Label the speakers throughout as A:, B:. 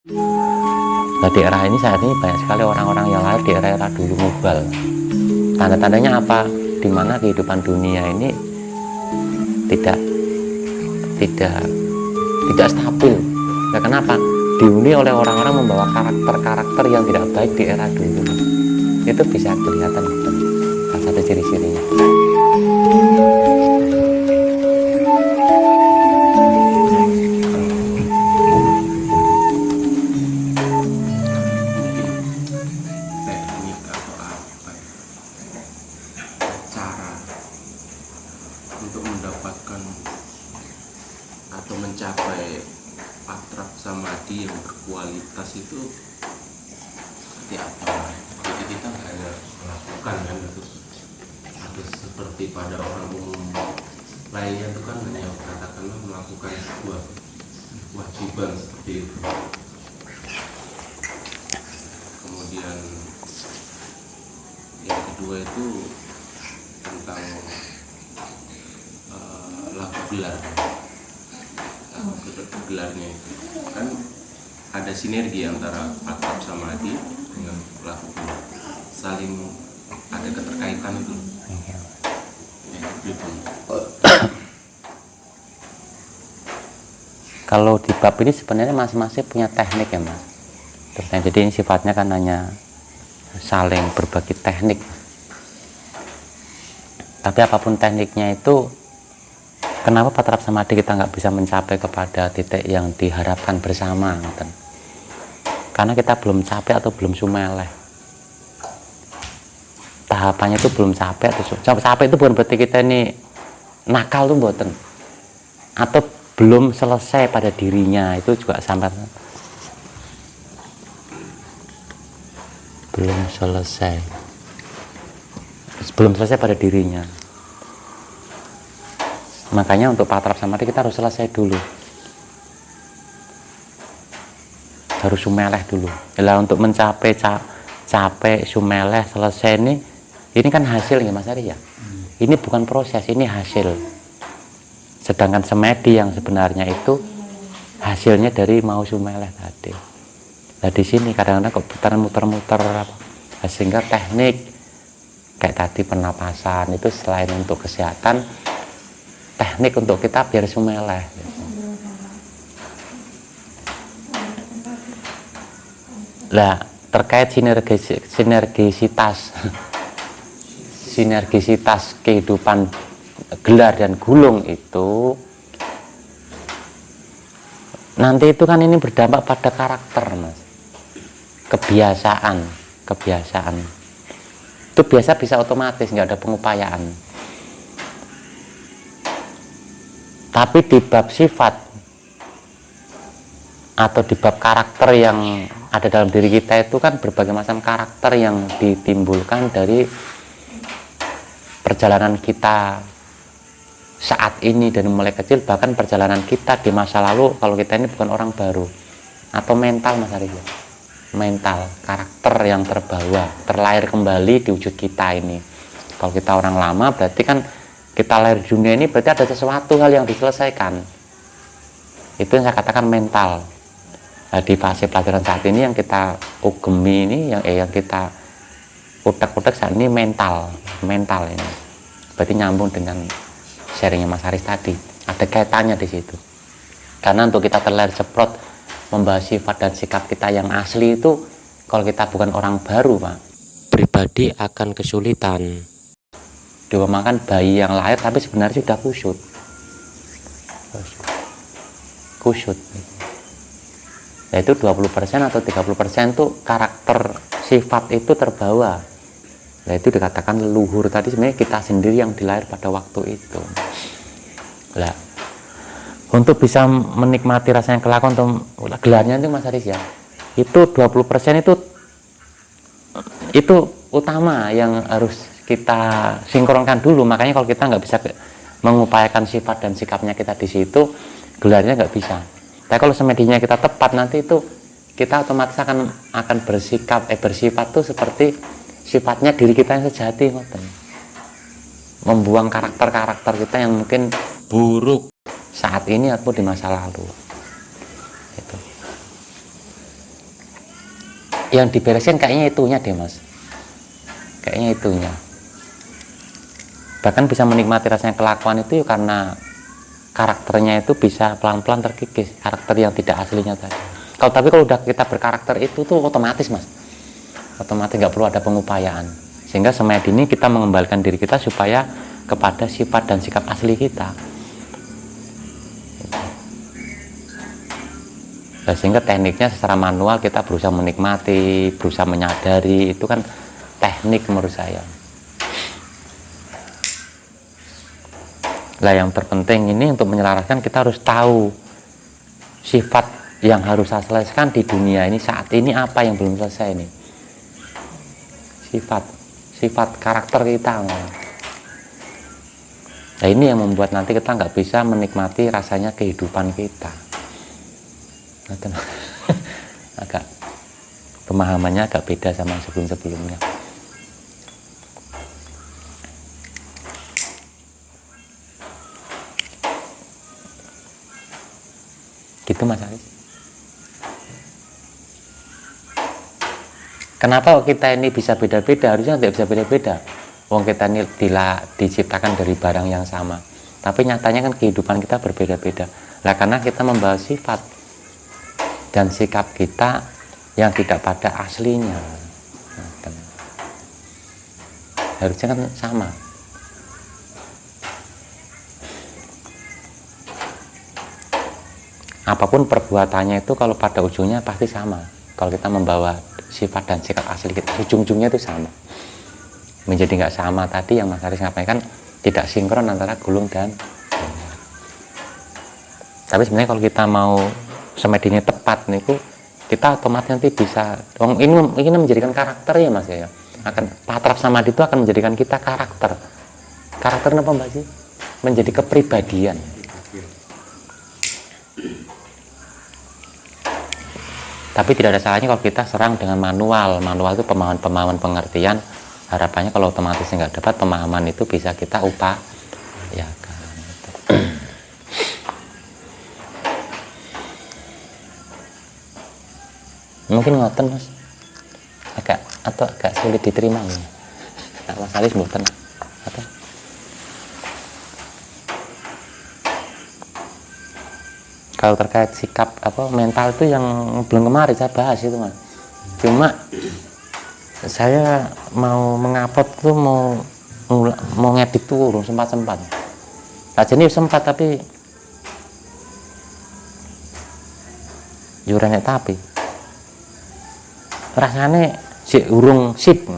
A: Nah, di era ini saat ini banyak sekali orang-orang yang lahir di era-era dulu mubal. Tanda-tandanya apa? Dimana kehidupan dunia ini tidak tidak stabil. Nah, kenapa? Dihuni oleh orang-orang membawa karakter-karakter yang tidak baik di era dulu. Itu bisa kelihatan gitu. Salah satu ciri-cirinya.
B: Teknik atau apa cara untuk mendapatkan atau mencapai patrap samadhi yang berkualitas itu seperti apa? Jadi kita nggak hanya melakukan kan itu, atau seperti pada orang umum lainnya itu kan hanya katakanlah melakukan sebuah kewajiban seperti itu. Kemudian yang kedua itu tentang laku gelar. Gelarnya itu kan ada sinergi antara patrap samadhi dengan laku gelar, saling ada keterkaitan itu.
A: Kalau di bab ini sebenarnya masing-masing punya teknik ya Mas. Jadi ini sifatnya kan hanya saling berbagi teknik. Tapi apapun tekniknya itu, kenapa patrap samadhi kita nggak bisa mencapai kepada titik yang diharapkan bersama? Karena kita belum capek atau belum sumeleh. Tahapannya itu belum capek atau capek itu bukan berarti kita ini nakal tuh mboten. Atau belum selesai pada dirinya, itu juga sampai belum selesai pada dirinya. Makanya untuk patrap samadhi kita harus selesai dulu, harus sumeleh dulu. Lah untuk mencapai capek sumeleh selesai ini kan hasil ya Mas Ari ya. Ini bukan proses, ini hasil. Sedangkan semedi yang sebenarnya itu hasilnya dari mau sumeleh tadi. Nah di sini kadang-kadang kok muter-muter sehingga teknik kayak tadi pernapasan itu selain untuk kesehatan, teknik untuk kita biar sumeleh. Nah terkait sinergisitas kehidupan gelar dan gulung itu nanti itu kan ini berdampak pada karakter Mas. Kebiasaan itu biasa bisa otomatis, nggak ada pengupayaan. Tapi di bab sifat atau di bab karakter yang ada dalam diri kita itu kan berbagai macam karakter yang ditimbulkan dari perjalanan kita saat ini dan mulai kecil, bahkan perjalanan kita di masa lalu kalau kita ini bukan orang baru. Atau mental Mas Arif, mental, karakter yang terbawa, terlahir kembali di wujud kita ini. Kalau kita orang lama berarti kan kita lahir di dunia ini berarti ada sesuatu hal yang diselesaikan. Itu yang saya katakan mental. Nah, di fase pelajaran saat ini yang kita ugemi ini, yang kita utek-utek saat ini mental ini. Berarti nyambung dengan sharingnya Mas Haris tadi, ada kaitannya di situ. Karena untuk kita terlahir ceprot membahas sifat dan sikap kita yang asli itu, kalau kita bukan orang baru Pak, pribadi akan kesulitan. Diumpamakan bayi yang lahir tapi sebenarnya sudah kusut. Yaitu 20% atau 30% tuh karakter sifat itu terbawa. Nah itu dikatakan leluhur tadi, sebenarnya kita sendiri yang dilahir pada waktu itu. Nah, untuk bisa menikmati rasanya kelakuan untuk gelarnya itu Mas Haris ya, itu 20% itu utama yang harus kita sinkronkan dulu. Makanya kalau kita nggak bisa mengupayakan sifat dan sikapnya kita di situ, gelarnya nggak bisa. Tapi kalau semedinya kita tepat, nanti itu kita otomatis akan bersifat tuh seperti sifatnya diri kita yang sejati, membuang karakter-karakter kita yang mungkin buruk saat ini atau di masa lalu. Itu. yang diberesin kayaknya itunya deh mas, kayaknya itunya. Bahkan bisa menikmati rasanya kelakuan itu karena karakternya itu bisa pelan-pelan terkikis, karakter yang tidak aslinya tadi. Tapi kalau udah kita berkarakter itu tuh otomatis mas, otomatis nggak perlu ada pengupayaan, sehingga semaya dini kita mengembalikan diri kita supaya kepada sifat dan sikap asli kita. Nah, sehingga tekniknya secara manual kita berusaha menikmati, berusaha menyadari, itu kan teknik menurut saya. Lah yang terpenting ini untuk menyelaraskan kita harus tahu sifat yang harus saya selesaikan di dunia ini saat ini apa yang belum selesai ini. Sifat karakter kita. Nah ini yang membuat nanti kita nggak bisa menikmati rasanya kehidupan kita. Agak pemahamannya agak beda sama sebelum-sebelumnya. Gitu Mas Aris. Kenapa kita ini bisa beda-beda? Harusnya tidak bisa beda-beda. Wong kita ini diciptakan dari barang yang sama. Tapi nyatanya kan kehidupan kita berbeda-beda. Nah karena kita membawa sifat dan sikap kita yang tidak pada aslinya. Harusnya kan sama. Apapun perbuatannya itu kalau pada ujungnya pasti sama. Kalau kita membawa sifat dan sikap asli kita, ujung-ujungnya itu sama. Menjadi nggak sama tadi yang Mas Aris sampaikan, tidak sinkron antara gulung dan benyar. Tapi sebenarnya kalau kita mau semedinya tepat nih, kita otomatis nanti bisa. Ini menjadikan karakter ya Mas ya. Akan patrap samadhi itu akan menjadikan kita karakter. Karakter apa Mbak sih? Menjadi kepribadian. Tapi tidak ada salahnya kalau kita serang dengan manual. Manual itu pemahaman pengertian. Harapannya kalau otomatis nggak dapat pemahaman itu bisa kita upayakan. Mungkin ngoten Mas, agak sulit diterima nih. Nah, Mas Aris mboten atau kalau terkait sikap mental itu yang belum kemarin saya bahas itu Mas. Cuma saya mau mengupload tuh mau ngedit tuh belum sempat. Aja ini sempat tapi jurane tapi rasanya si urung sip.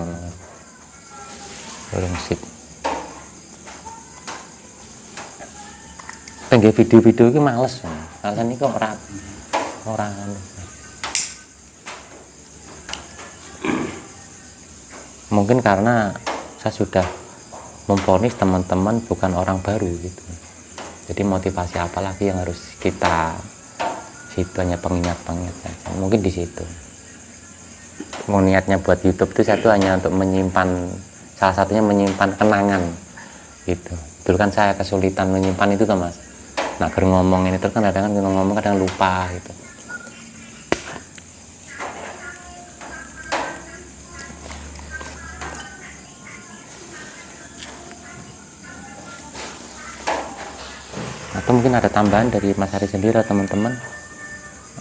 A: Pengen video-video ini males. Alasan ini kok orang mungkin karena saya sudah memvonis teman-teman bukan orang baru gitu. Jadi motivasi apa lagi yang harus kita, situ hanya pengingat saja. Mungkin di situ. Mau niatnya buat YouTube itu satu hanya untuk menyimpan, salah satunya menyimpan kenangan gitu. Dulu kan saya kesulitan menyimpan itu Mas. Nah ngomong ini terus kan kadang ngomong kadang lupa gitu. Atau mungkin ada tambahan dari Mas Ari sendiri atau teman-teman,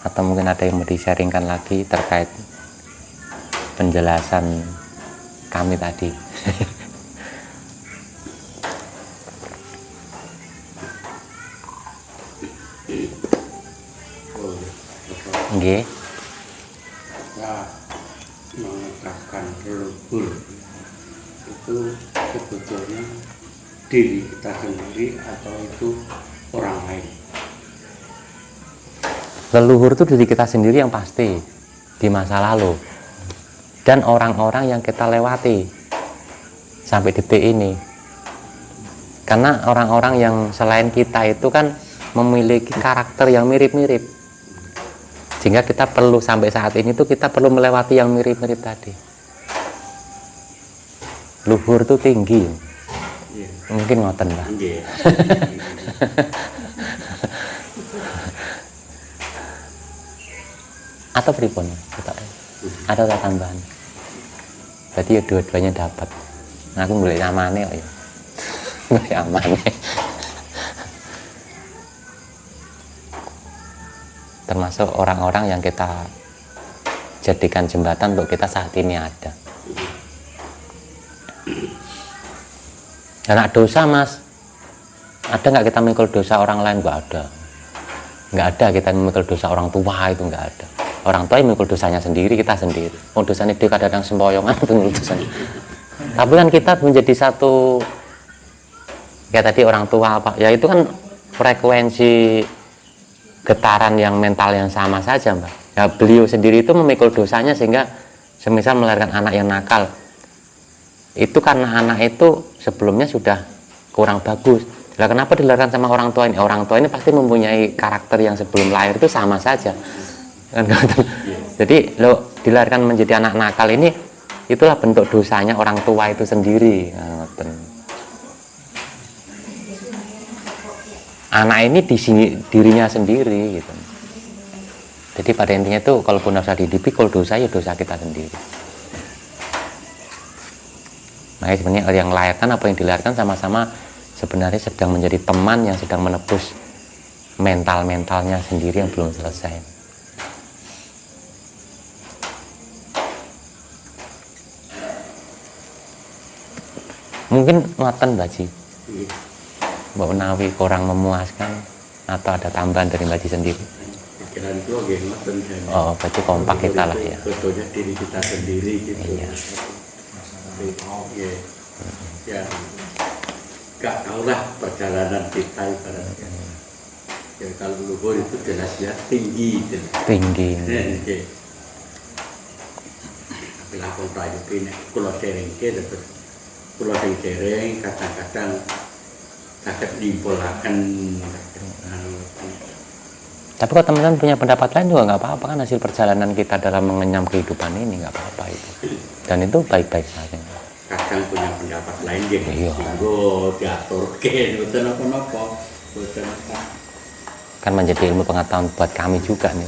A: atau mungkin ada yang mau di-sharingkan lagi terkait penjelasan kami tadi. Nggih.
C: Kita mengungkapkan leluhur itu sebetulnya diri kita sendiri atau itu orang lain.
A: Leluhur itu diri kita sendiri yang pasti di masa lalu dan orang-orang yang kita lewati sampai detik ini. Karena orang-orang yang selain kita itu kan memiliki karakter yang mirip-mirip, sehingga kita perlu sampai saat ini tuh kita perlu melewati yang mirip-mirip tadi. Luhur tuh tinggi, mungkin ngoten lah. Atau pripun? Ada tak tambahan? Berarti ya dua-duanya dapat. Nah, aku boleh amane kok ya. Boleh amane. Termasuk orang-orang yang kita jadikan jembatan untuk kita saat ini ada. Dan dosa, Mas, ada nggak kita mikul dosa orang lain? Nggak ada kita mikul dosa orang tua, itu nggak ada. Orang tua yang mikul dosanya sendiri, kita sendiri. Oh, dosanya dia kadang-kadang sempoyongan itu mikul dosanya. Tapi kan kita menjadi satu, kayak tadi orang tua apa, ya itu kan frekuensi getaran yang mental yang sama saja, Mbak. Ya, beliau sendiri itu memikul dosanya sehingga semisal melahirkan anak yang nakal, itu karena anak itu sebelumnya sudah kurang bagus. Lah kenapa dilahirkan sama orang tua ini? Orang tua ini pasti mempunyai karakter yang sebelum lahir itu sama saja. Kan gitu. Jadi lo dilahirkan menjadi anak nakal ini, itulah bentuk dosanya orang tua itu sendiri. Anak ini di sini dirinya sendiri gitu. Jadi pada intinya itu kalaupun harus dipikul dosa, ya dosa kita sendiri. Makanya sebenarnya yang lahirkan apa yang dilahirkan sama-sama sebenarnya sedang menjadi teman yang sedang menebus mental-mentalnya sendiri yang belum selesai. Mungkin ngoten Mbak Ji, Mbak Menawi kurang memuaskan atau ada tambahan dari Mbak Ji sendiri?
C: Pikiran itu agak ngoten.
A: Oh, berarti kompak kita lah ya.
C: Betulnya diri kita sendiri gitu.
A: Iya.
C: Ya, gak tahu lah perjalanan kita ibaratnya. Ya kalau luhur itu jelasnya tinggi.
A: Tinggi.
C: Tapi lah kalau prajurit kalau serengke dapat kalau sereng kadang-kadang sakit dipolakan.
A: Tapi kalau teman-teman punya pendapat lain juga nggak apa-apa, kan hasil perjalanan kita dalam mengenyam kehidupan ini, nggak apa-apa itu. Dan itu baik-baik saja.
C: Kadang punya pendapat lain dia
A: Iya.
C: singgung, diatur betul apa-apa.
A: Kan menjadi ilmu pengetahuan buat kami juga nih.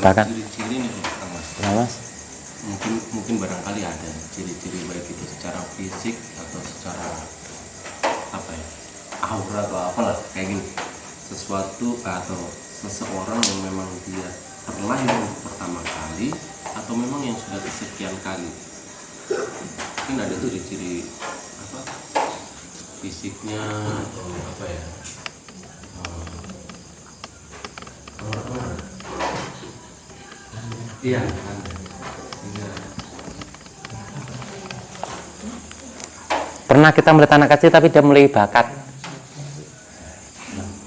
A: Bahkan
B: ciri-ciri nih Mas,
A: ya, Mas,
B: mungkin barangkali ada ciri-ciri baik itu secara fisik atau secara apa ya, aura atau apalah kayak gini, sesuatu atau seseorang yang memang dia terlahir untuk pertama kali atau memang yang sudah kesekian kali. Mungkin ada ciri-ciri apa fisiknya atau apa ya, iya.
A: pernah kita melihat anak kecil tapi dia mulai bakat.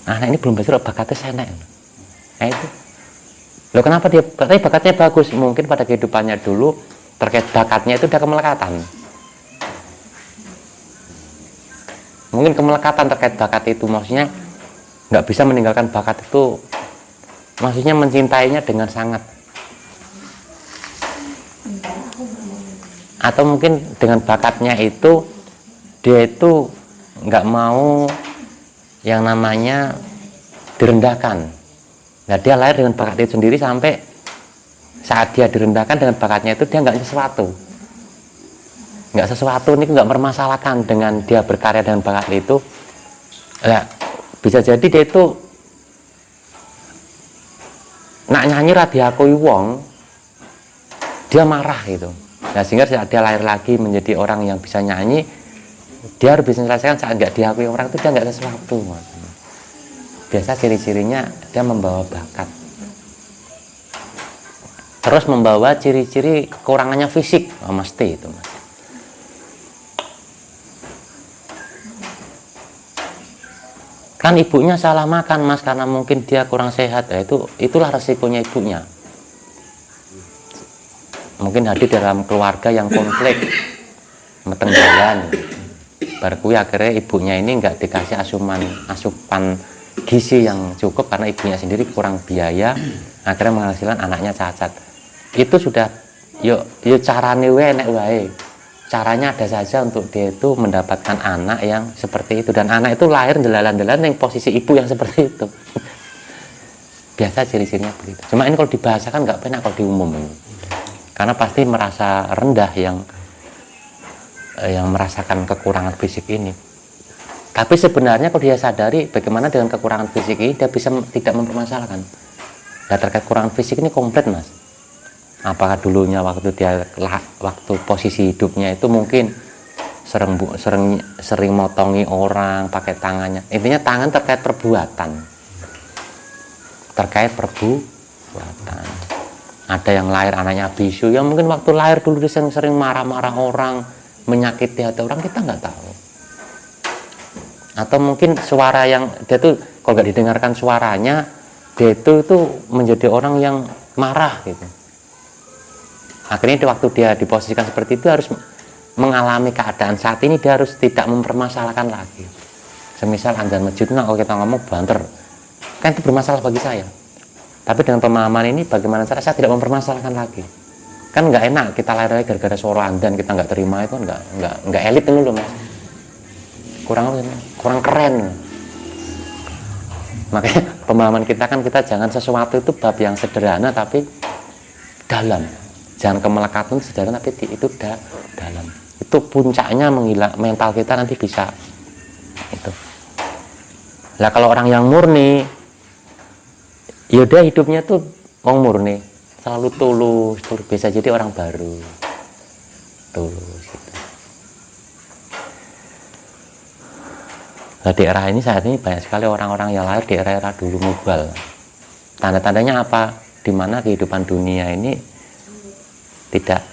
A: Anak ini belum besar bakatnya senek. Nah itu. Loh kenapa dia tapi bakatnya bagus? Mungkin pada kehidupannya dulu terkait bakatnya itu udah kemelekatan. Mungkin kemelekatan terkait bakat itu maksudnya nggak bisa meninggalkan bakat itu, maksudnya mencintainya dengan sangat. Atau mungkin dengan bakatnya itu dia itu nggak mau yang namanya direndahkan. Nah dia lahir dengan bakat itu sendiri sampai saat dia direndahkan dengan bakatnya itu dia nggak sesuatu ini nggak mempermasalahkan dengan dia berkarya dengan bakat itu. Ya bisa jadi dia itu nak nyanyi ra diakui wong, dia marah gitu. Nah sehingga saat dia lahir lagi menjadi orang yang bisa nyanyi, dia harus bisa menyelesaikan saat nggak diakui orang itu dia nggak sesuatu. Biasa ciri-cirinya dia membawa bakat, terus membawa ciri-ciri kekurangannya fisik, mesti itu Mas. Kan ibunya salah makan Mas karena mungkin dia kurang sehat, ya itulah resikonya ibunya. Mungkin hadir dalam keluarga yang konflik, metenggalan. Berkuy akhirnya ibunya ini nggak dikasih asupan gizi yang cukup karena ibunya sendiri kurang biaya, akhirnya menghasilkan anaknya cacat. Itu sudah yo carane enek wae. Caranya ada saja untuk dia itu mendapatkan anak yang seperti itu, dan anak itu lahir delalan-delalan yang posisi ibu yang seperti itu. Biasa ciri-cirinya begitu. Cuma ini kalau dibahasakan nggak penak kalau diumum ini. Karena pasti merasa rendah yang merasakan kekurangan fisik ini. Tapi sebenarnya kalau dia sadari bagaimana dengan kekurangan fisik ini, dia bisa tidak mempermasalahkan. Nah, terkait kekurangan fisik ini komplit, Mas. Apakah dulunya waktu posisi hidupnya itu mungkin sering motongi orang pakai tangannya. Intinya tangan terkait perbuatan. Ada yang lahir anaknya bisu, ya mungkin waktu lahir dulu dia sering marah-marah orang, menyakiti hati orang, kita nggak tahu. Atau mungkin suara yang dia tuh kalau nggak didengarkan suaranya, dia itu menjadi orang yang marah gitu. Akhirnya waktu dia diposisikan seperti itu harus mengalami keadaan saat ini, dia harus tidak mempermasalahkan lagi. Semisal azan masjid, kalau kita ngomong banter, kan itu bermasalah bagi saya. Tapi dengan pemahaman ini bagaimana cara saya tidak mempermasalahkan lagi. Kan nggak enak kita lahir gara-gara suara azan kita nggak terima, itu nggak elit itu loh, Mas. Kurang keren. Makanya pemahaman kita kan kita jangan sesuatu itu bab yang sederhana tapi dalam. Jangan kemelekatan sederhana tapi itu dalam. Itu puncaknya menghilang mental kita nanti bisa itu. Lah kalau orang yang murni, yaudah hidupnya tuh orang murni, selalu tulus, bisa jadi orang baru, tulus gitu. Nah, di era ini saat ini banyak sekali orang-orang yang lahir di era-era dulu mubal. Tanda-tandanya apa? Dimana kehidupan dunia ini tidak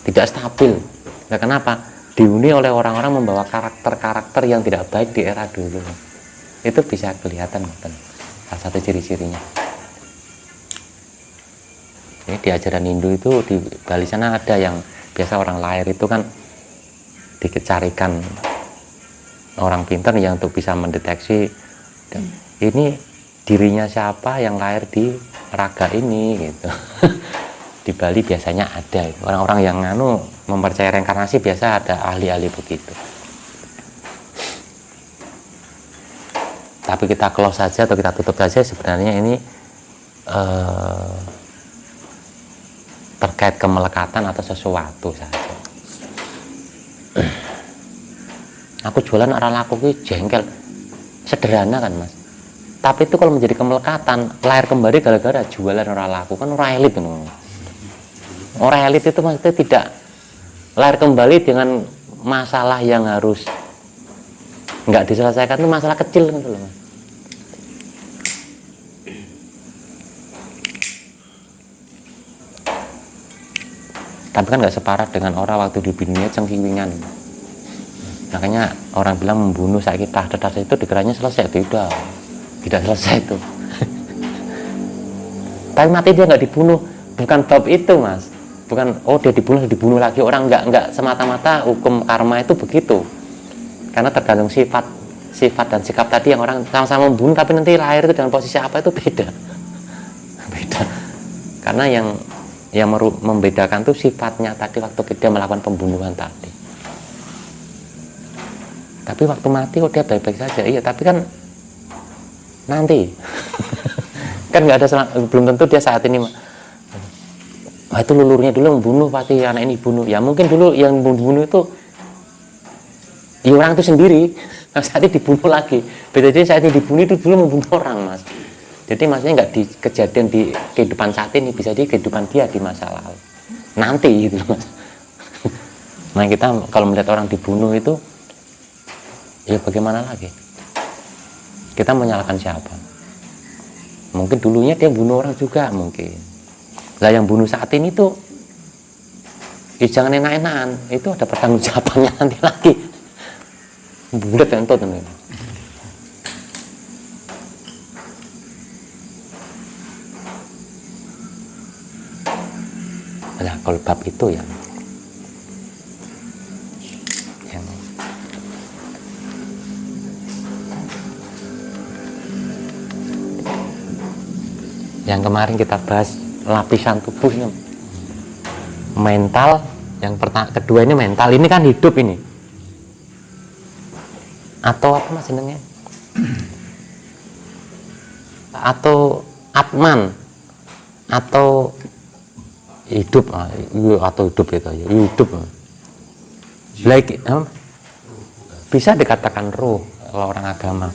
A: stabil. Nah, kenapa? Dihuni oleh orang-orang membawa karakter-karakter yang tidak baik di era dulu. Itu bisa kelihatan, salah satu ciri-cirinya. Ini di ajaran Hindu itu di Bali sana ada yang biasa orang lahir itu kan dicarikan orang pintar yang untuk bisa mendeteksi ini dirinya siapa yang lahir di raga ini gitu. Di Bali biasanya ada orang-orang yang mempercayai reinkarnasi, biasa ada ahli-ahli begitu. Tapi kita close saja atau kita tutup saja, sebenarnya ini terkait kemelekatan atau sesuatu saja. Aku jualan arah laku ini jengkel, sederhana kan, Mas. Tapi itu kalau menjadi kemelekatan, lahir kembali gara-gara jualan arah laku, kan orang elit. Orang elit itu maksudnya tidak lahir kembali dengan masalah yang harus nggak diselesaikan, itu masalah kecil gitu loh, Mas. Tapi kan nggak separah dengan orang waktu di dunia cengkiwingan. Makanya orang bilang membunuh saya kita itu dikiranya selesai, tidak selesai itu. Tapi mati dia nggak dibunuh, bukan bab itu, Mas. Bukan dia dibunuh lagi, orang nggak semata-mata hukum karma itu begitu. Karena tergantung sifat dan sikap tadi, yang orang sama-sama membunuh tapi nanti lahir itu dengan posisi apa itu beda. Karena yang membedakan tuh sifatnya tadi waktu dia melakukan pembunuhan tadi. Tapi waktu mati dia baik-baik saja. Iya, tapi kan nanti kan nggak ada, belum tentu dia saat ini itu lulurnya dulu membunuh, pasti anak ini bunuh. Ya mungkin dulu yang membunuh itu ya orang itu sendiri, saat ini dibunuh lagi. Beda, jadi saat ini dibunuh itu dulu membunuh orang, Mas. Jadi maksudnya nggak di kejadian di kehidupan saat ini, bisa di kehidupan dia di masa lalu nanti gitu, Mas. Nah, kita kalau melihat orang dibunuh itu ya bagaimana lagi? Kita menyalahkan siapa? Mungkin dulunya dia bunuh orang juga mungkin. Lah yang bunuh saat ini tuh jangan enak-enakan, itu ada pertanggungjawabannya nanti lagi. Bulat yang tuh teman. Nah, kalau bab itu ya yang kemarin kita bahas lapisan tubuhnya, mental, yang kedua ini mental, ini kan hidup ini, atau apa Mas jenengnya, atau atman atau hidup atau hidup itu ya hidup like bisa dikatakan roh kalau orang agama.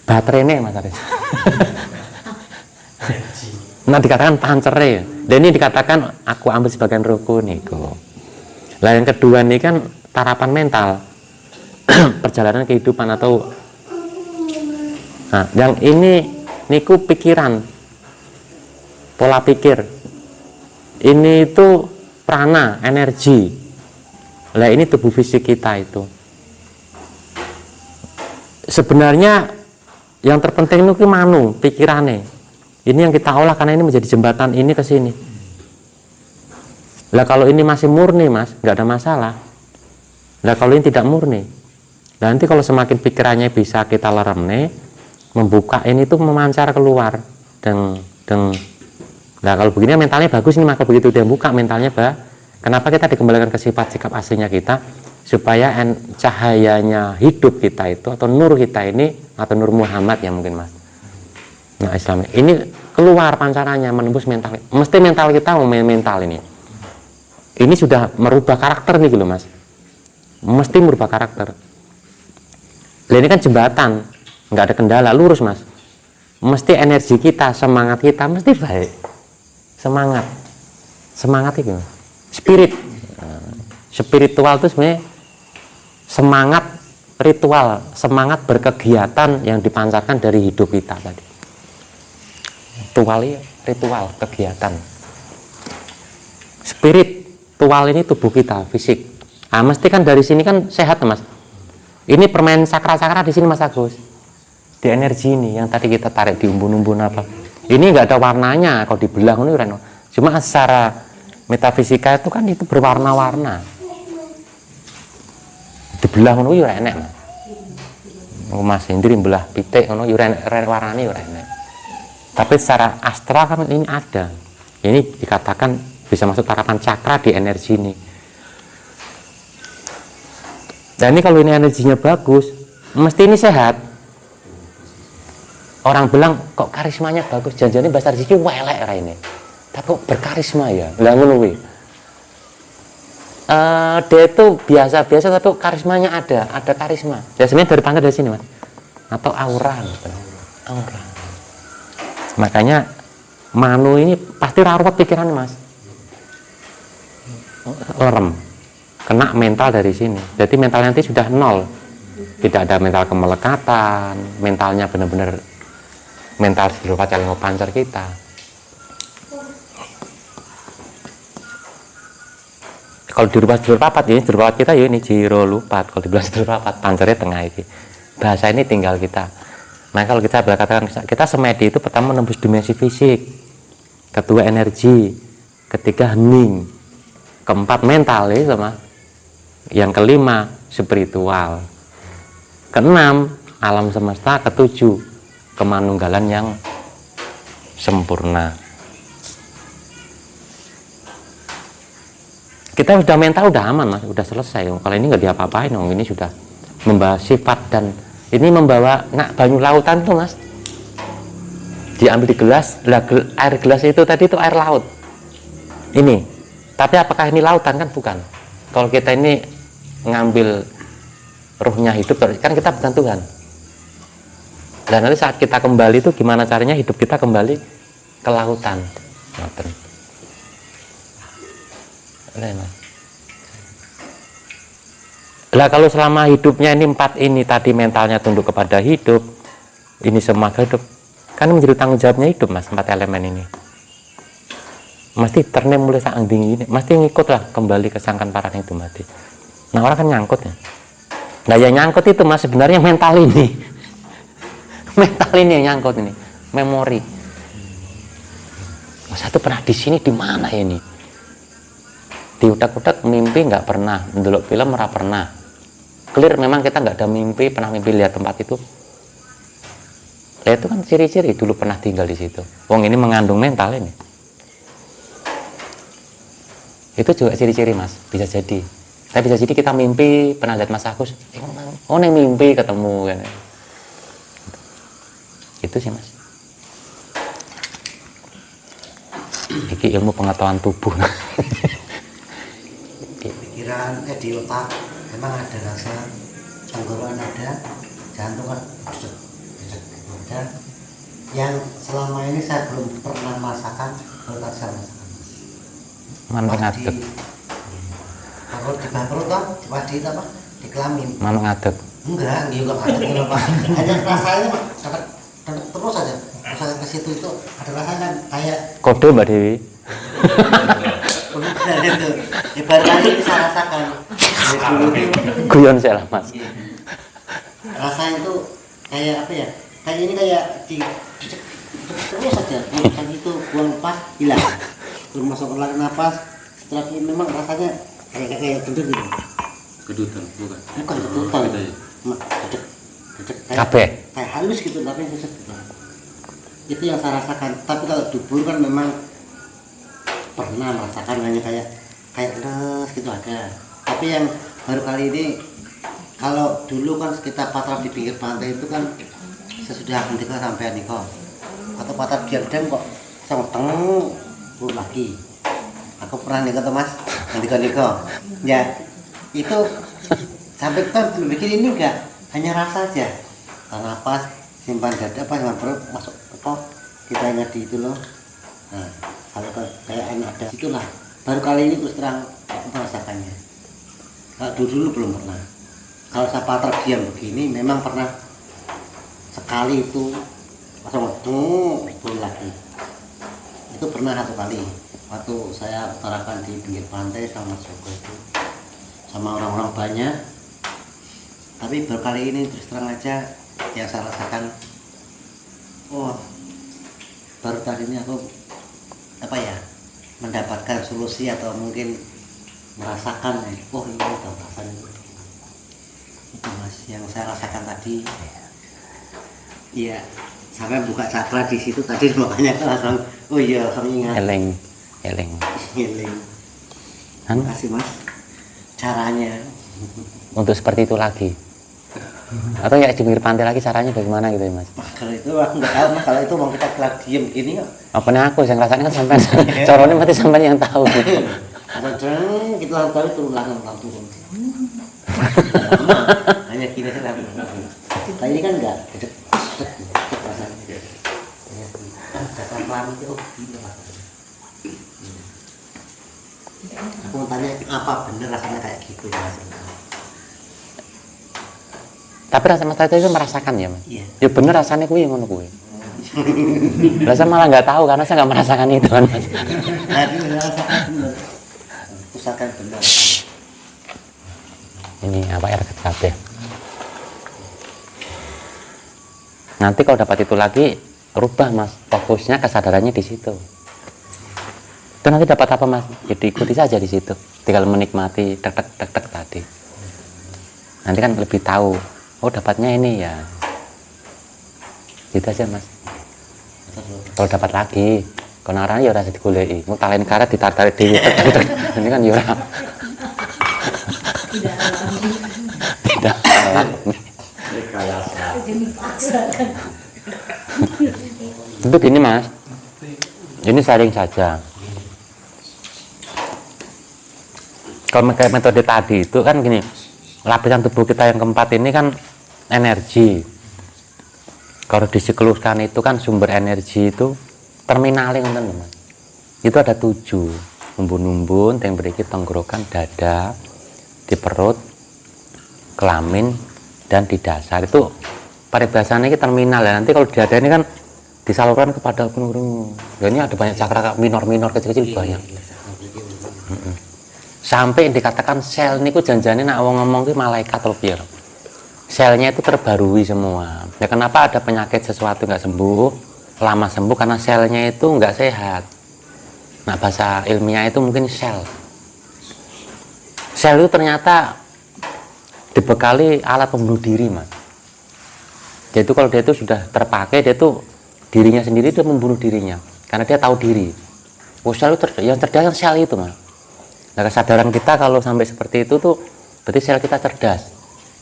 A: Baterai ini Mas Aris. Nah dikatakan pancere, dan ini dikatakan aku ambil sebagian rohku niku. Lah yang kedua ini kan tarapan mental, perjalanan kehidupan atau nah, yang ini niku pikiran, pola pikir. Ini itu prana, energi. Lah ini tubuh fisik kita itu. Sebenarnya yang terpenting itu manu, pikirannya. Ini yang kita olah karena ini menjadi jembatan ini ke sini. Lah kalau ini masih murni Mas, nggak ada masalah. Lah kalau ini tidak murni, nanti kalau semakin pikirannya bisa kita lerem nih, membuka ini tuh memancar keluar. Nah kalau begini mentalnya bagus nih, maka begitu dia buka mentalnya kenapa kita dikembalikan ke sifat sikap aslinya kita, supaya cahayanya hidup kita itu atau nur kita ini atau nur Muhammad ya mungkin Mas. Nah Islam ini keluar pancarannya menembus mental. Mesti mental kita mental ini. Ini sudah merubah karakter nih gitu Mas. Mesti merubah karakter. Lah ini kan jembatan, nggak ada kendala, lurus Mas. Mesti energi kita, semangat kita mesti baik. Semangat itu spirit. Spiritual itu sebenarnya semangat ritual, semangat berkegiatan yang dipancarkan dari hidup kita tadi. Ritual kegiatan. Spiritual ini tubuh kita, fisik. Nah, mesti kan dari sini kan sehat Mas. Ini permain sakra-sakra di sini Mas Agus. Di energi ini yang tadi kita tarik di umbun-umbun apa. Ini nggak ada warnanya kalau dibelah ini Reno. Cuma secara metafisika itu kan itu berwarna-warna. Dibelah ngono yo enek. Mas Hendri belah pitik ngono yo warnane yo enek. Tapi secara astral kan ini ada. Ini dikatakan bisa masuk tarapan cakra di energi ini. Dan ini kalau ini energinya bagus, mesti ini sehat. Orang bilang kok karismanya bagus, jangan-jangan bahasa rezeki welek ini. Tapi kok berkarisma ya, lah ngono kuwi. Dia itu biasa-biasa tapi karismanya ada karisma. Biasanya dari panggil dari sini Mas. Atau aura gitu. Aura. Makanya Manu ini pasti rawat pikiran Mas. Lerem. Kena mental dari sini. Jadi mentalnya nanti sudah nol. Tidak ada mental kemelekatan, mentalnya benar-benar mental sedulur yang ngepancar kita. Kalau di rumah sedulur papat ini sedulur papat kita ya ini jiro lupat. Kalau di belah sedulur papat pancarnya tengah ini. Bahasa ini tinggal kita. Nah kalau kita katakan kita semedi itu pertama menembus dimensi fisik, kedua energi, ketiga hening, keempat mental ya sama, yang kelima spiritual, keenam alam semesta, ketujuh kemanunggalan yang sempurna. Kita sudah mental udah aman Mas, udah selesai. Kalau ini nggak diapa-apain, ini sudah membahas sifat dan ini membawa banyu lautan tuh Mas. Diambil di gelas, air gelas itu tadi itu air laut. Ini, tapi apakah ini lautan kan bukan? Kalau kita ini ngambil ruhnya hidup, kan kita bukan Tuhan. Dan nanti saat kita kembali itu gimana caranya hidup kita kembali ke lautan. Lah kalau selama hidupnya ini empat ini tadi mentalnya tunduk kepada hidup, ini semua hidup, kan menjadi tanggung jawabnya hidup Mas, empat elemen ini. Mesti ternem mulai saang dingin ini, mesti ngikutlah kembali ke sangkan paran itu mati. Nah orang kan nyangkut ya. Nah yang nyangkut itu Mas sebenarnya mental ini. Mental ini yang nyangkut ini, memori. Satu pernah di sini di mana ya ini? Di utak-utak mimpi nggak pernah, mendelok film nggak pernah. Clear memang kita nggak ada mimpi, pernah mimpi lihat tempat itu. Ya itu kan ciri-ciri dulu pernah tinggal di situ. Wong ini mengandung mental ini. Itu juga ciri-ciri Mas, bisa jadi. Tapi bisa jadi kita mimpi pernah lihat Mas Agus, oh nih mimpi ketemu kan. Itu sih mas. Iki ilmu pengetahuan tubuh.
D: Pikiran di otak memang ada rasa, tenggorokan ada, jantung kan ada. Yang selama ini saya belum pernah masakan, baru tadi saya masakan.
A: Manuk ngadeg.
D: Kalau di perut kan, di apa? Di kelamin.
A: Manuk ngadeg.
D: Enggak, dia juga ngadeg kenapa? Hanya rasanya terus aja. Misalnya ke situ itu ada rasanya kan kayak
A: Kode Mbak Dewi.
D: benar itu. Ibarat kali ini saya rasakan. Dari dulu itu
A: Guyon saya lah mas.
D: rasanya itu kayak apa ya? Kayak ini kayak terus saja. Bukan itu buang lepas hilang. Belum masuk lagi napas. Setelah ini memang rasanya kayak tentu gitu.
B: Kedutan bukan?
D: Bukan kedutan.
B: Beda ya?
A: Kabeh.
D: Kayak halus gitu tapi susah gitu. Itu yang saya rasakan. Tapi kalau dubur kan memang pernah merasakan hanya kayak les gitu ada. Tapi yang baru kali ini kalau dulu kan kita patrap di pinggir pantai itu kan sesudah Andika sampai Andika atau patrap diam-diam kok sama turun lagi. Aku pernah nih kata mas Andika ya itu sampai kan belum bikin ini enggak hanya rasa aja napas simpan dada apa simpan perut masuk apa kita hanya di itu loh. Nah kalau kayak ada itulah baru kali ini terus terang aku merasakannya. Kalau dulu belum pernah. Kalau saya patrap diam begini memang pernah sekali itu langsung turun lagi. Itu pernah satu kali waktu saya utarakan di pinggir pantai sama Joko itu sama orang-orang banyak. Tapi baru kali ini terus terang aja yang saya rasakan, oh baru tadi ini aku apa ya mendapatkan solusi atau mungkin merasakan oh ini udah rasanya itu mas yang saya rasakan tadi. Iya sampai buka cakra di situ tadi makanya langsung oh iya langsung ingat
A: Eleng.
D: healing.
A: Kan
D: Terima kasih mas caranya.
A: untuk seperti itu lagi. Atau ya di pinggir pantai lagi caranya bagaimana gitu ya mas?
D: Kalau itu aku nggak tahu mas, kalau itu mau kita kelak diem gini kok.
A: Apa nih aku yang rasanya kan sampai corone mati sampai yang tahu.
D: Kadang kita langsung tahu turun langsung turun. Hanya gini saja. Tapi ini kan enggak cek rasanya. Datang kelamin itu oh gini rasanya. Aku mau tanya apa bener rasanya kayak gitu mas?
A: Tapi rasa mas tadi itu merasakan ya mas?
D: Iya.
A: Ya bener rasanya kuwi ngono kuwi. Rasa malah nggak tahu karena saya nggak merasakan itu kan mas.
D: Tapi merasakan bener. Usahakan bener.
A: Ini apa RKKB. Nanti kalau dapat itu lagi rubah mas, fokusnya kesadarannya di situ. Itu nanti dapat apa mas? Jadi ikuti saja di situ. Tinggal menikmati tek tadi. Nanti kan lebih tahu. Oh dapatnya ini ya. Gitu aja mas. Kalau dapat lagi, kalau orang ya rasa digoleki. Mau talen karet ditarik dewi. Ini kan ya. Tidak alami. Itu gini mas. Ini sharing saja. Kalau metode tadi itu kan gini, lapisan tubuh kita yang keempat ini kan energi. Kalau disikluskan itu kan sumber energi itu terminalnya teman-teman. Itu ada 7, umbun-umbun, yang berikut tenggorokan, dada, di perut, kelamin, dan di dasar. Itu paribasannya ini terminal ya. Nanti kalau di dada ini kan disalurkan kepada penurunan. Ya, ini ada banyak cakra minor-minor kecil-kecil banyak. Sampai dikatakan sel niku janjane nak wong ngomong ki malaikat atau piye. Selnya itu terbarui semua. Ya kenapa ada penyakit sesuatu nggak sembuh, lama sembuh karena selnya itu nggak sehat. Nah bahasa ilmiah itu mungkin sel. Sel itu ternyata dibekali alat pembunuh diri mas. Jadi kalau dia itu sudah terpakai, dia itu dirinya sendiri itu membunuh dirinya karena dia tahu diri. Oh sel itu yang cerdas kan sel itu mas. Nah kesadaran kita kalau sampai seperti itu tuh berarti sel kita cerdas.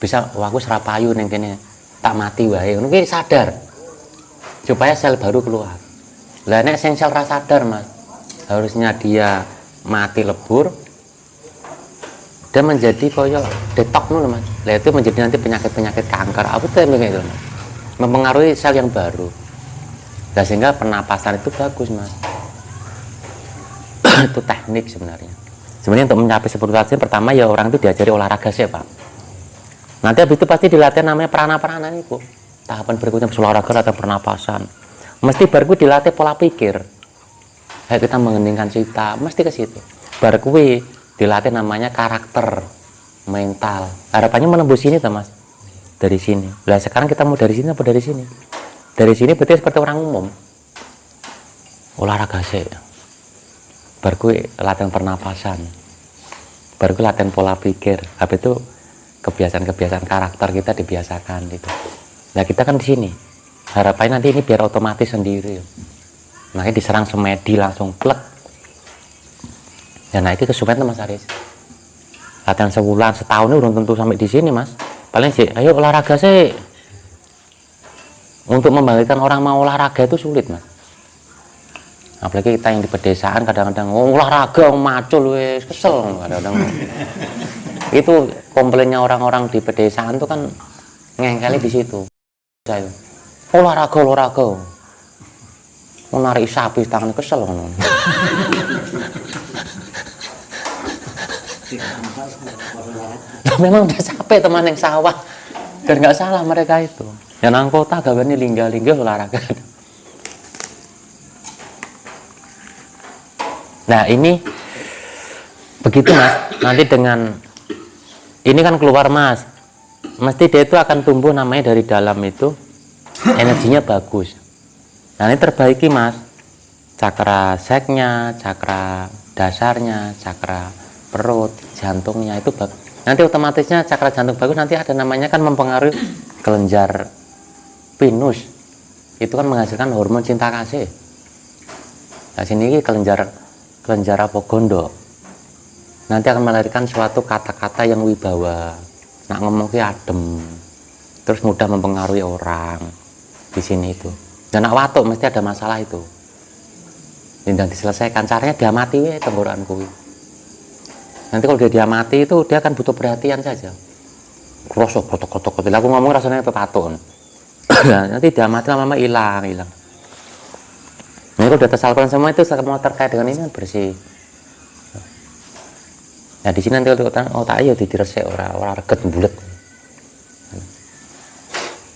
A: Bisa wah aku serapayu ning kene tak mati wae. Ngono ki sadar. supaya sel baru keluar. Lah nek sel ra sadar Mas, harusnya dia mati lebur dan menjadi koyo detok loh Mas. Lah itu menjadi nanti penyakit-penyakit kanker apa tuh begitu Mas. Mempengaruhi sel yang baru. Nah, sehingga pernapasan itu bagus Mas. Itu teknik sebenarnya. Sebenarnya untuk mencapai seperti itu pertama ya orang itu diajari olahraga sih Pak. Nanti habis itu pasti dilatih namanya perana-perana itu. Tahapan berikutnya olahraga atau pernapasan. Mesti baru dilatih pola pikir. Kayak kita mengeningkan cita, mesti ke situ. Baru dilatih namanya karakter, mental. Harapannya menembus sini tuh Mas. Dari sini. Lah sekarang kita mau dari sini apa dari sini? Dari sini berarti seperti orang umum. Olahraga sih. Baru latihan pernapasan, baru latihan pola pikir. Habis itu kebiasaan-kebiasaan karakter kita dibiasakan gitu. Nah kita kan di sini harapannya nanti ini biar otomatis sendiri. Makanya diserang semedi langsung plek. Ya nah itu kesulitan Mas Aris. Latihan sebulan setahun itu belum tentu sampai di sini Mas. Paling sih, ayo olahraga sih. Untuk membangkitkan orang mau olahraga itu sulit Mas. Apalagi kita yang di pedesaan kadang-kadang olahraga macul wes kesel kadang-kadang. Itu komplainnya orang-orang di pedesaan tuh kan ngengkeli di situ. Saya olahraga menarik sapi tangan kesel kan. Nah, memang udah capek teman yang sawah dan nggak salah mereka itu. Yang nang kota gawane lingga-lingga olahraga. Nah ini begitu Mas, nanti dengan ini kan keluar Mas, mesti dia itu akan tumbuh namanya dari dalam itu energinya bagus. Nah ini terbaiki Mas, cakra seknya, cakra dasarnya, cakra perut, jantungnya itu bagus. Nanti otomatisnya cakra jantung bagus, nanti ada namanya kan mempengaruhi kelenjar pinus, itu kan menghasilkan hormon cinta kasih. Nah sini kelenjar apogondo nanti akan melahirkan suatu kata-kata yang wibawa, nak ngomong ki adem, terus mudah mempengaruhi orang di sini itu. Dan nak watuk mesti ada masalah itu. Dan diselesaikan caranya diamati we tenggorokan kuwi. Nanti kalau dia diamati itu dia akan butuh perhatian saja. Krosok kotok-kotok. Aku ngomong rasanya pepatun. Nanti diamati lama-lama hilang. Ini kalau udah tersalurkan semua itu semua terkait dengan ini kan bersih. Nah di sini nanti kalau otak ayo diresek orang reget bulat.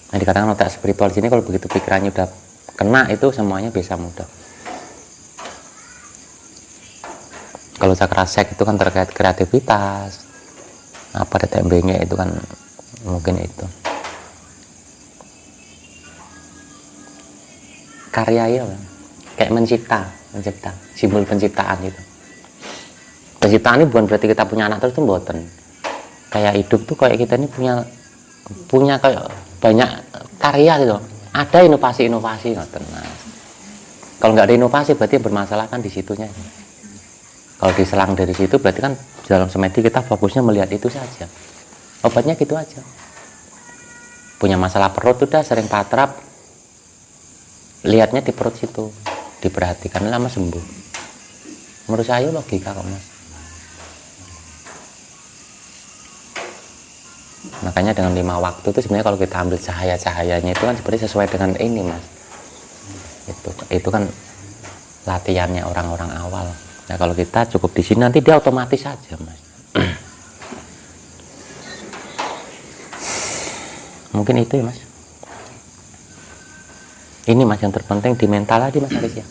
A: Nah dikatakan otak spiritual di sini kalau begitu pikirannya udah kena itu semuanya bisa mudah. Kalau cakra sek itu kan terkait kreativitas, apa TMB-nya itu kan mungkin itu. Karya ya kan? Kayak mencipta, simbol penciptaan gitu. Penciptaan ini bukan berarti kita punya anak terus itu mboten. Kayak hidup tuh kayak kita ini punya kayak banyak karya gitu. Ada inovasi ngoten. Nah, kalau nggak ada inovasi berarti bermasalah kan di situnya. Kalau diselang dari situ berarti kan dalam semedi kita fokusnya melihat itu saja. Obatnya gitu aja. Punya masalah perut udah sering patrap, lihatnya di perut situ, diperhatikan lama sembuh. Menurut saya logika kok Mas. Makanya dengan 5 waktu itu sebenarnya kalau kita ambil cahaya-cahayanya itu kan seperti sesuai dengan ini Mas. Itu kan latihannya orang-orang awal. Nah kalau kita cukup di sini nanti dia otomatis saja Mas. Mungkin itu ya Mas. Ini Mas yang terpenting di mental lagi Mas Aris ya.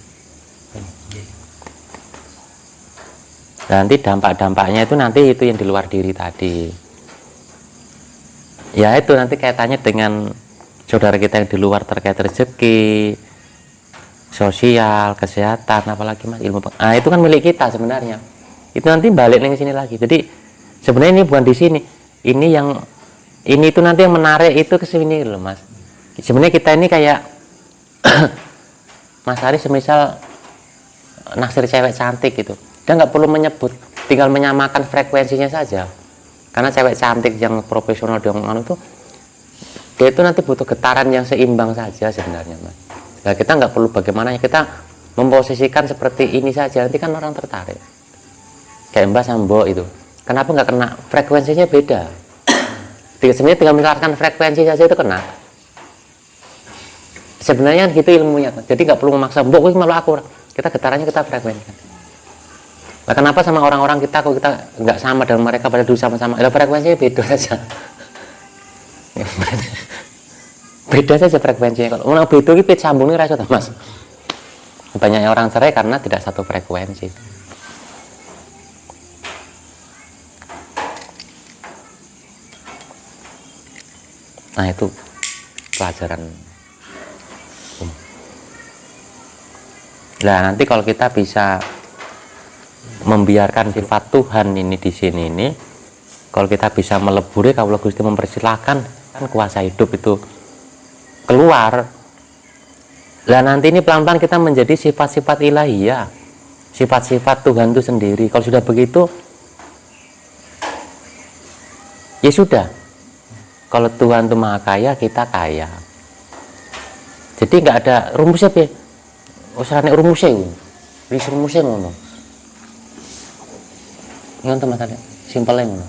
A: Nanti dampak-dampaknya itu nanti itu yang di luar diri tadi. Ya itu nanti kaitannya dengan saudara kita yang di luar terkait rezeki, sosial, kesehatan, apalagi Mas ilmu. Nah itu kan milik kita sebenarnya. Itu nanti balik ke sini lagi. Jadi sebenarnya ini bukan di sini. Ini itu nanti yang menarik itu ke sini loh Mas. Sebenarnya kita ini kayak Mas Ari semisal naksir cewek cantik gitu. Dia nggak perlu menyebut, tinggal menyamakan frekuensinya saja. Karena cewek cantik yang profesional dengan itu, dia itu nanti butuh getaran yang seimbang saja sebenarnya Mas. Nah, kita nggak perlu bagaimana, kita memposisikan seperti ini saja, nanti kan orang tertarik. Kayak Mbak sama Mbok itu, kenapa nggak kena? Frekuensinya beda. Sebenarnya tinggal menyelaraskan frekuensi saja itu kena. Sebenarnya gitu ilmunya, jadi nggak perlu memaksa. Mbok itu malu aku, kita getarannya kita frekuensikan. Nah, kenapa sama orang-orang kita kok kita nggak sama dengan mereka pada dulu sama-sama? Ya, frekuensinya beda saja. Beda saja frekuensinya. Kalau mau beda itu sambung nih rasa Mas. Banyaknya orang cerai karena tidak satu frekuensi. Nah, itu pelajaran. Nah, nanti kalau kita bisa membiarkan sifat Tuhan ini di sini ini, kalau kita bisa meleburi, kalau Gusti mempersilahkan kan kuasa hidup itu keluar. Lah nanti ini pelan-pelan kita menjadi sifat-sifat ilahiyah, sifat-sifat Tuhan itu sendiri. Kalau sudah begitu, ya sudah. Kalau Tuhan itu maha kaya, kita kaya. Jadi nggak ada rumusnya, be. Usahane rumusnya, rumusnya ngono. Ingat teman-teman, simpelnya ngono.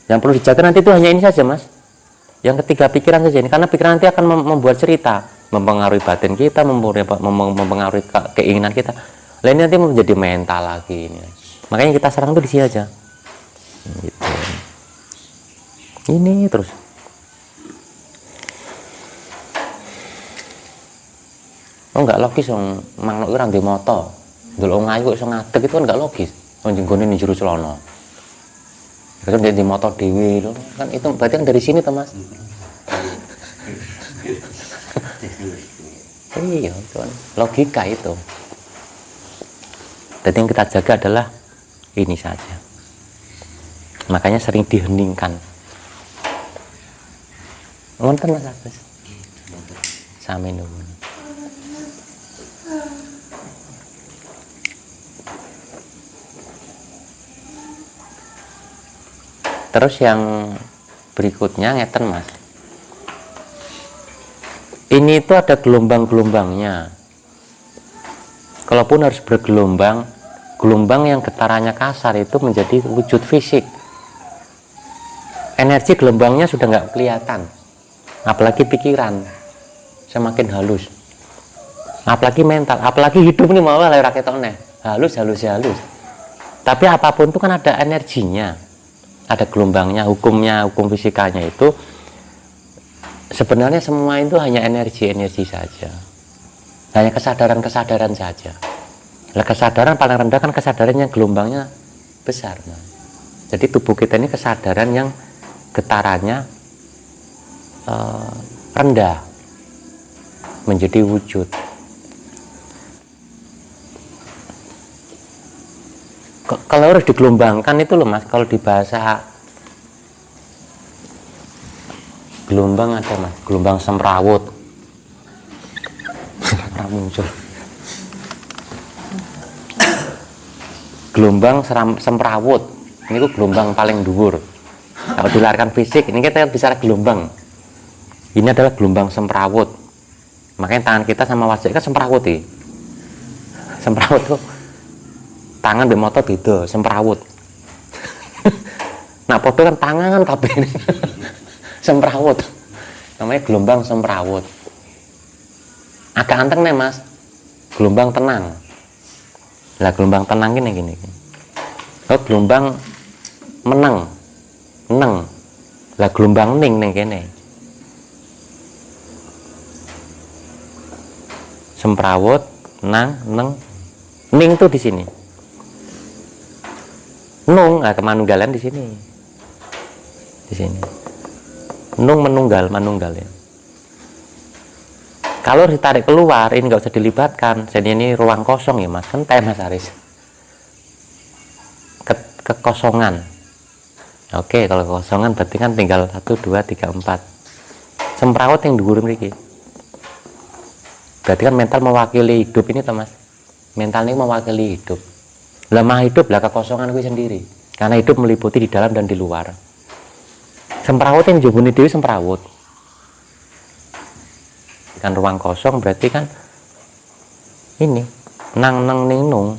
A: Yang perlu dijaga nanti itu hanya ini saja, Mas. Yang ketiga pikiran saja ini, karena pikiran nanti akan membuat cerita, mempengaruhi batin kita, mempengaruhi keinginan kita. Lain nanti menjadi mental lagi ini. Makanya kita serang tuh di sini aja. Gitu. Ini terus. Oh, nggak logis dong, manuk itu rambi moto. Dulu ngayu iso ngadeg itu kan nggak logis. Njenggone ning jero celana. Kan dia di motor dewi loh, kan itu berarti kan dari sini toh Mas. Iya, itu kan logika itu. Jadi yang kita jaga adalah ini saja. Makanya sering diheningkan. Ngonten Mas Agus. Sami nuwun. Terus yang berikutnya ngeten Mas. Ini itu ada gelombang-gelombangnya. Kalaupun harus bergelombang, gelombang yang getarannya kasar itu menjadi wujud fisik. Energi gelombangnya sudah nggak kelihatan. Apalagi pikiran semakin halus. Apalagi mental, apalagi hidup ini mau lah rakyat oneh. Halus. Tapi apapun itu kan ada energinya. Ada gelombangnya, hukum fisikanya itu sebenarnya semua itu hanya energi saja, hanya kesadaran saja. Nah, kesadaran paling rendah kan kesadaran yang gelombangnya besar. Nah, jadi tubuh kita ini kesadaran yang getarannya rendah menjadi wujud. Kalau harus digelombangkan itu loh Mas, kalau di bahasa gelombang ada Mas, gelombang semrawut. Muncul. Gelombang semrawut. Ini tuh gelombang paling dhuwur. Kalau dilarikan fisik, ini kita bicara gelombang. Ini adalah gelombang semrawut. Makanya tangan kita sama wajah kan semrawut. Semrawut tuh tangan be moto beda, semrawut. Nah, podo kan tangan kabeh. Semrawut. Namanya gelombang semrawut. Agak anteng nih Mas. Gelombang tenang. Lah gelombang tenang gini. Oh, gelombang meneng. Lah gelombang ning kene. Semrawut, neng. Ning tuh di sini. Nung, kemanunggalan di sini. Di sini. Nung manunggal ya. Kalau ditarik keluar, ini nggak usah dilibatkan. Jadi ini ruang kosong ya Mas. Kan Mas Aris. Kekosongan. Oke, kalau kekosongan berarti kan tinggal 1, 2, 3, 4. Semrawut yang dhuwur mriki. Berarti kan mental mewakili hidup ini Mas. Mental ini mewakili hidup. Lah maha hidup lah kekosongan gue sendiri. Karena hidup meliputi di dalam dan di luar. Semrawut yang jebune dhewe semrawut. kan ruang kosong berarti kan ini nang neng ning nung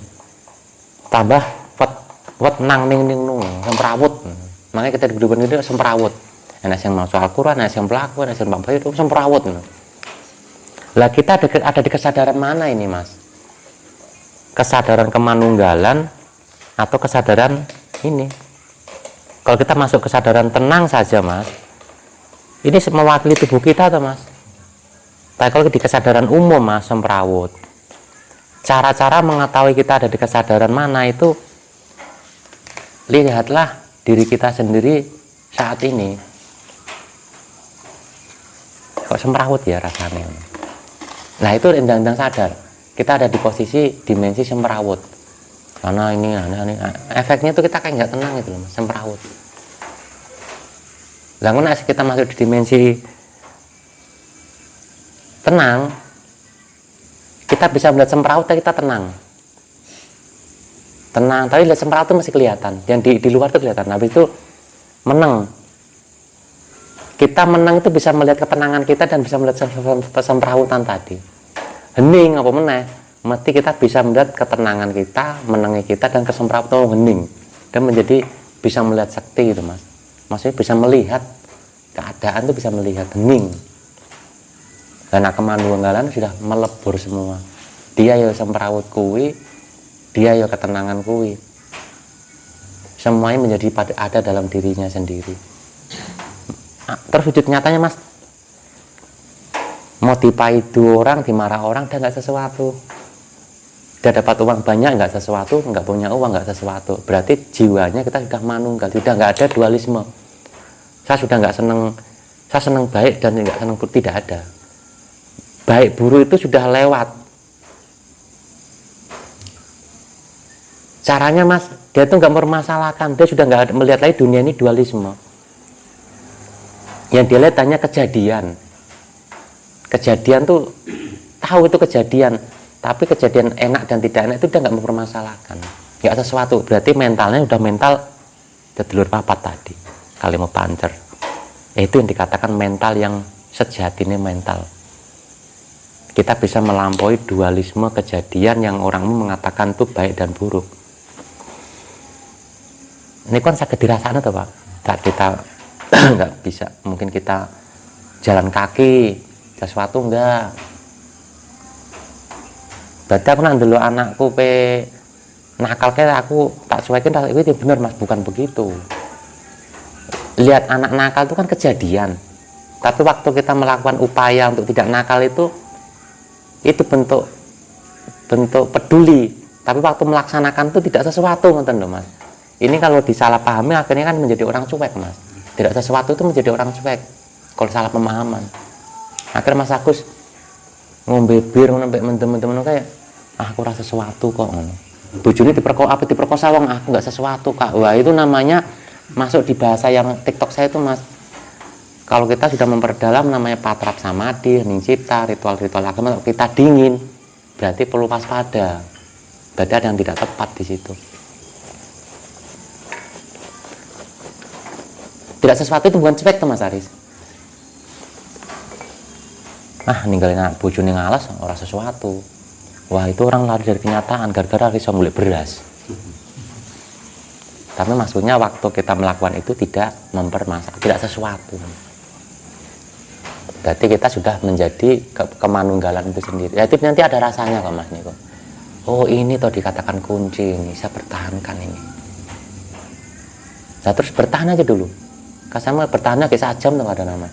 A: tambah wet nang ning ning nung semperawut. Makanya kita di kehidupan itu semperawut. Enak yang mau soal Quran, enak yang pelaku, enak yang bangsa itu semperawut. Lah kita ada di kesadaran mana ini mas? Kesadaran kemanunggalan atau kesadaran ini? Kalau kita masuk kesadaran tenang saja mas, ini mewakili tubuh kita tuh mas. Tapi kalau di kesadaran umum mas, semperawut. Cara-cara mengetahui kita ada di kesadaran mana itu, lihatlah diri kita sendiri saat ini. Kok semperawut ya rasanya. Nah itu endang-endang sadar kita ada di posisi dimensi semperawut. Karena ini efeknya itu kita kayak nggak tenang gitu loh, semperawut. Lalu kita masuk di dimensi tenang, kita bisa melihat semperawut kita tenang, tapi lihat semperawut itu masih kelihatan, yang di luar itu kelihatan. Habis itu meneng, kita menang itu bisa melihat ketenangan kita dan bisa melihat semperawutan tadi. Hening apa meneh, mesti kita bisa melihat ketenangan kita, menengi kita dan kesemperawutan hening, dan menjadi bisa melihat sakti gitu mas. Maksudnya bisa melihat keadaan itu, bisa melihat hening. Karena kemanunggalan sudah melebur semua. Dia ya semperawut kuwi, dia ya ketenangan kuwi. Semuanya menjadi ada dalam dirinya sendiri. Terus wujud nyatanya mas, mau dipaidu orang, dimarah orang, dia nggak sesuatu. Dia dapat uang banyak nggak sesuatu, nggak punya uang nggak sesuatu. Berarti jiwanya kita sudah manunggal, sudah nggak ada dualisme. Saya sudah nggak seneng, saya seneng baik dan nggak seneng buruk, tidak ada. Baik buruk itu sudah lewat. Caranya mas, dia itu nggak mempermasalahkan, dia sudah nggak melihat lagi dunia ini dualisme. Yang dia lihat hanya kejadian. Kejadian tuh tahu itu kejadian, tapi kejadian enak dan tidak enak itu dia nggak mempermasalahkan, nggak sesuatu. Berarti mentalnya udah mental sedulur papat tadi, kalimat pancer. Itu yang dikatakan mental yang sejati ini mental. Kita bisa melampaui dualisme kejadian yang orang mengatakan itu baik dan buruk. Ini kan sakit dirasakan tuh pak. Tak kita nggak bisa, mungkin kita jalan kaki sesuatu enggak. Berarti aku nak dulu anakku pe nakal kayak aku tak sesuaikan, itu benar mas, bukan begitu. Lihat anak nakal itu kan kejadian, tapi waktu kita melakukan upaya untuk tidak nakal itu bentuk peduli, tapi waktu melaksanakan itu tidak sesuatu, nonton loh mas. Ini kalau disalahpahami akhirnya kan menjadi orang cuek mas. Tidak sesuatu itu menjadi orang cuek kalau salah pemahaman. Akhirnya mas Agus ngombe bir sampai temen-temen kayak aku rasa sesuatu kok ngono. Bojone diperkosa wong, aku nggak sesuatu kak. Wah itu namanya masuk di bahasa yang TikTok saya itu mas. Kalau kita sudah memperdalam namanya patrap samadhi, hening cipta, ritual-ritual agama, kita dingin, berarti perlu waspada. Berarti ada yang tidak tepat di situ. Tidak sesuatu itu bukan cuek tuh mas Aris. Ninggalin anak bojone ngalas orang sesuatu. Wah itu orang lari dari kenyataan gara-gara iso golek beras. Tapi maksudnya waktu kita melakukan itu tidak mempermasalahkan, tidak sesuatu. Berarti kita sudah menjadi kemanunggalan itu sendiri. Ya itu nanti ada rasanya kok mas Niko. Oh ini toh dikatakan kunci ini, saya pertahankan ini. Saya terus bertahan aja dulu. Kasama bertahannya kayak 1 jam tuh ada nama.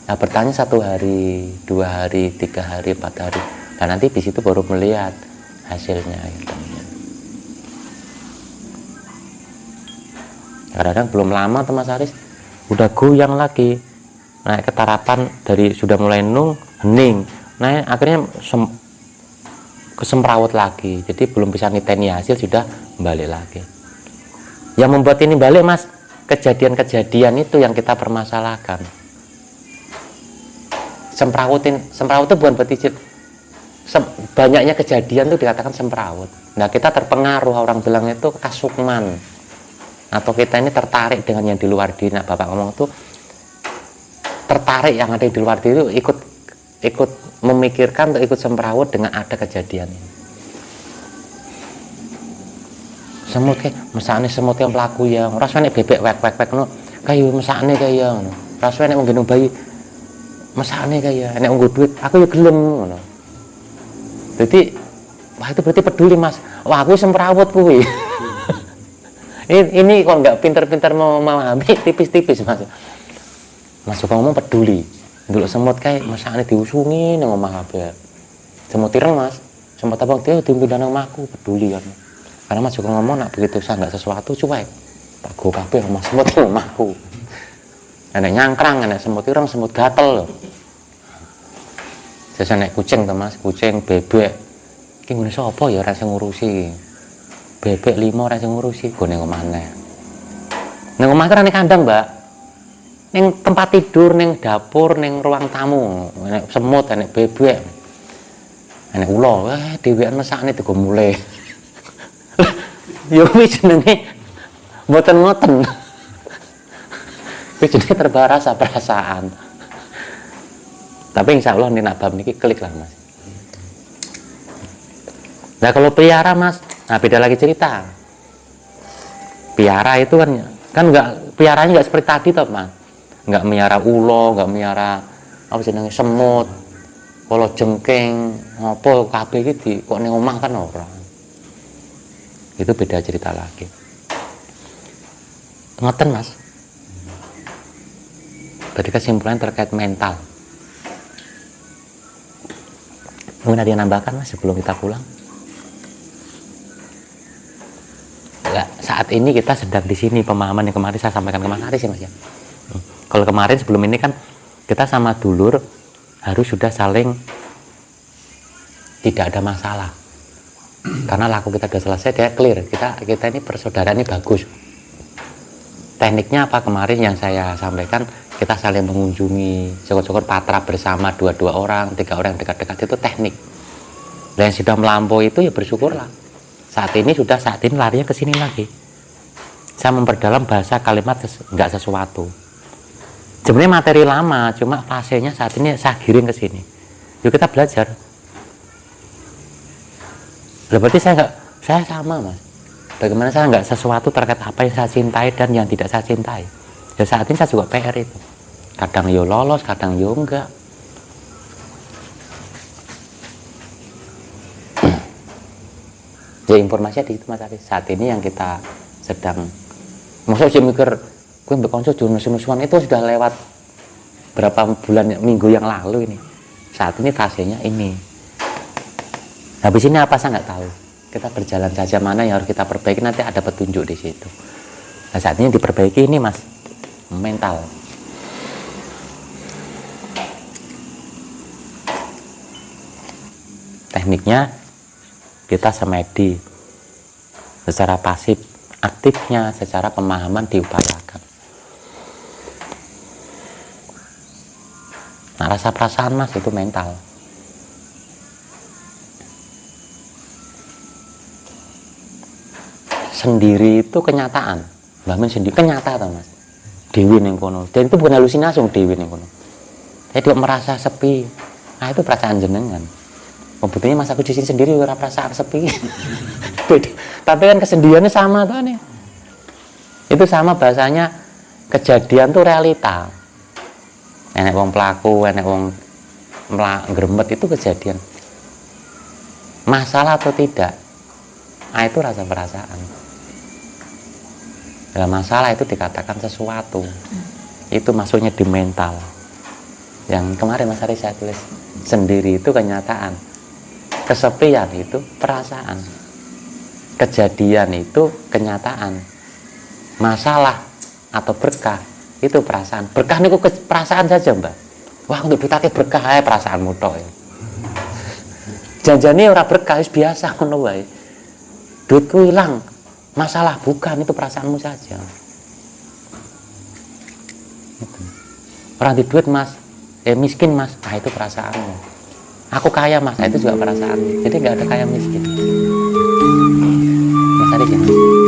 A: Nah bertahannya 1 hari, 2 hari, 3 hari, 4 hari. Dan nanti di situ baru melihat hasilnya. Gitu. Kadang-kadang belum lama tuh Mas Aris, udah goyang lagi. Naik ketarapan dari sudah mulai hening. Nah akhirnya kesemrawut lagi. Jadi belum bisa niteni hasil sudah balik lagi. Yang membuat ini balik mas, kejadian-kejadian itu yang kita permasalahkan. Semrawut itu bukan berarti banyaknya kejadian itu dikatakan semrawut. Nah kita terpengaruh, orang bilang itu kasukman, atau kita ini tertarik dengan yang di luar diri. Nah bapak ngomong itu tertarik yang ada di luar diri itu ikut memikirkan untuk ikut semrawut dengan ada kejadian ini. Semut kayak mesakne semut yang pelaku ya rasane bebek wek ngono kayu mesakne kaya ngono rasane nek nggendong bayi mesakne kaya nek nggo duit aku ya gelem ngono. Jadi wah itu berarti peduli Mas. Wah aku semrawut kuwi. ini kok nggak pinter-pinter memahami tipis-tipis Mas. Mas kok ngomong peduli. Dulu semut kayak mesakne diusungi nang omah kabeh. Semut ireng Mas. Semut abang dia diundang nang omahku peduli kan. Karena Mas juga ngomong nak begitu saya nggak sesuatu cuek tak go kabeh omah semut omahku. Enek nyangkrang, enek semut ireng, semut gatel loh. Sesa nek kucing to Mas, kucing, bebek. Iki ngene sapa ya ora sing ngurusi. Bebek 5 ora sing ngurusi, go ning omah neh. Ning omah kan kandang, Mbak. Ning tempat tidur, ning dapur, ning ruang tamu, enek semut, enek bebek. Enek ula, dhewean mesakne digo mulai. Yo kuwi jenenge mboten ngoten. Kuwi jenenge terbawa rasa perasaan. Tapi insya Allah nih nak bab niki klik lah Mas. Nah kalau piara Mas, nah beda lagi cerita. Piara itu kan nggak piaranya nggak seperti tadi toh Mas. Nggak miara ulo, nggak miara apa jenenge semut, kalau jengking, ngopo kabeh iki kok ning omah kan ora. Itu beda cerita lagi. Ngoten Mas. Berarti kesimpulan terkait mental. Mungkin ada yang nambahkan Mas sebelum kita pulang? Ya, saat ini kita sedang di sini pemahaman yang kemarin saya sampaikan kemarin sih Mas ya. Kalau kemarin sebelum ini kan kita sama dulur harus sudah saling tidak ada masalah. Karena laku kita sudah selesai, dia clear. Kita ini persaudaraan ini bagus. Tekniknya apa kemarin yang saya sampaikan, kita saling mengunjungi, syukur-syukur patra bersama 2 orang, 3 orang dekat-dekat itu teknik. Dan yang sudah melampaui itu ya bersyukurlah. Saat ini larinya ke sini lagi. Saya memperdalam bahasa kalimat nggak sesuatu. Sebenarnya materi lama, cuma fasenya saat ini saya giring ke sini. Yuk kita belajar. Berarti saya sama Mas. Bagaimana saya nggak sesuatu terkait apa yang saya cintai dan yang tidak saya cintai. Ya saat ini saya juga PR itu. Kadang yo lolos, kadang yo enggak. Ya informasinya di itu Mas Aris. Saat ini yang kita sedang maksudnya saya mikir gue mbek kanca musuh-musuhan itu sudah lewat berapa bulan minggu yang lalu ini. Saat ini fasenya ini. Habis ini apa saya nggak tahu. Kita berjalan saja mana yang harus kita perbaiki, nanti ada petunjuk di situ. Nah saat ini diperbaiki ini Mas, mental. Tekniknya kita semedi secara pasif, aktifnya secara pemahaman diupayakan. Nah rasa perasaan Mas itu mental. Sendiri itu kenyataan. Mbak Men sendiri kenyataan Mas. Dewi ning kono. Dan itu bukan halusinasi Dewi ning kono. Saya tidak merasa sepi. Nah itu perasaan jenengan. Buktinya Mas aku di sini sendiri ora perasaan sepi. Tapi kan kesendiriannya sama tuh nih. Itu sama bahasanya kejadian tuh realita. Enek wong pelaku, enek wong ngrembet itu kejadian. Masalah atau tidak? Nah itu rasa perasaan. Dalam masalah itu dikatakan sesuatu. Itu masuknya di mental. Yang kemarin Mas Ari saya tulis, sendiri itu kenyataan. Kesepian itu perasaan. Kejadian itu kenyataan. Masalah atau berkah itu perasaan. Berkah niku perasaan saja Mbak. Wah untuk ditake berkah ae perasaanmu tok. Janjane ora berkah wis biasa ngono wae. Duitku hilang, masalah bukan, itu perasaanmu saja. Orang di duit Mas, miskin Mas, nah itu perasaanmu. Aku kaya Mas, nah itu juga perasaanmu. Jadi nggak ada kaya miskin. Mas Aris ya Mas.